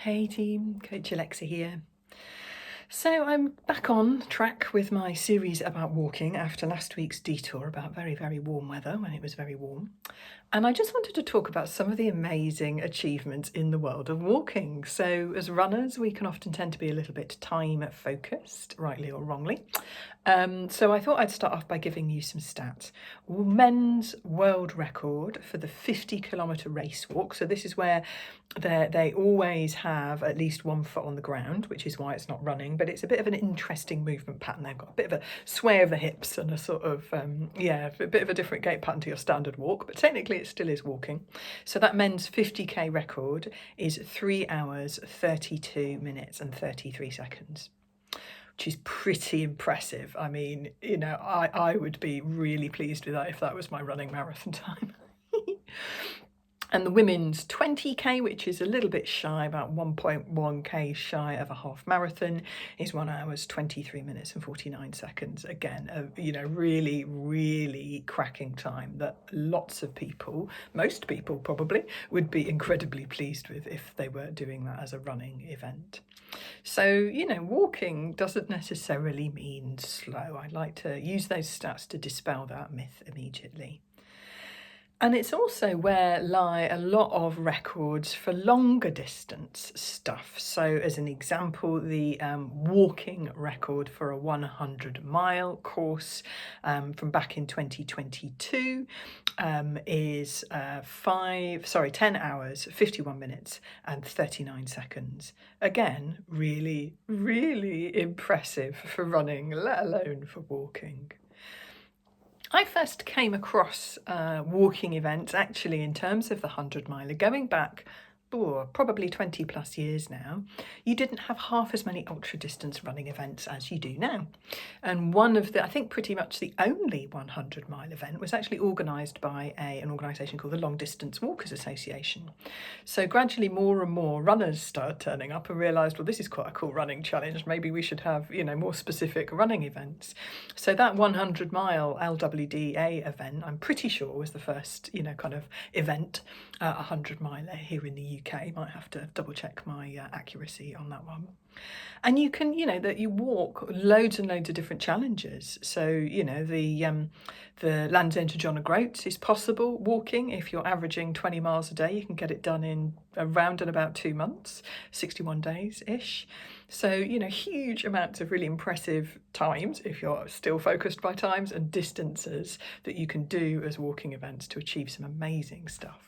Hey team, Coach Alexa here. So I'm back on track with my series about walking after last week's detour about very, very warm weather when it was very warm. And I just wanted to talk about some of the amazing achievements in the world of walking. So as runners, we can often tend to be a little bit time focused, rightly or wrongly. So I thought I'd start off by giving you some stats. Men's world record for the 50-kilometre race walk. So this is where they always have at least one foot on the ground, which is why it's not running, but it's a bit of an interesting movement pattern. They've got a bit of a sway of the hips and a sort of, a bit of a different gait pattern to your standard walk, but technically it still is walking. So that men's 50k record is 3 hours, 32 minutes and 33 seconds. Which is pretty impressive. I mean, I would be really pleased with that if that was my running marathon time. And the women's 20k, which is a little bit shy, about 1.1k shy of a half marathon, is 1 hours, 23 minutes and 49 seconds. Again, really, really cracking time that lots of people, most people probably, would be incredibly pleased with if they were doing that as a running event. So, walking doesn't necessarily mean slow. I'd like to use those stats to dispel that myth immediately. And it's also where lie a lot of records for longer distance stuff. So as an example, the walking record for a 100-mile course from back in 2022 is 10 hours, 51 minutes and 39 seconds. Again, really, really impressive for running, let alone for walking. I first came across walking events actually in terms of the 100-miler going back probably 20 plus years now. You didn't have half as many ultra distance running events as you do now. And one of the, I think pretty much the only 100-mile event was actually organised by an organisation called the Long Distance Walkers Association. So gradually more and more runners started turning up and realised, well, this is quite a cool running challenge. Maybe we should have, more specific running events. So that 100-mile LWDA event, I'm pretty sure was the first, kind of event, 100-miler here in the UK. Might have to double check my accuracy on that one. And you can, that you walk loads and loads of different challenges. So, the Land's End to John O'Groats is possible walking. If you're averaging 20 miles a day, you can get it done in around and about 2 months, 61 days-ish. So, huge amounts of really impressive times, if you're still focused by times, and distances that you can do as walking events to achieve some amazing stuff.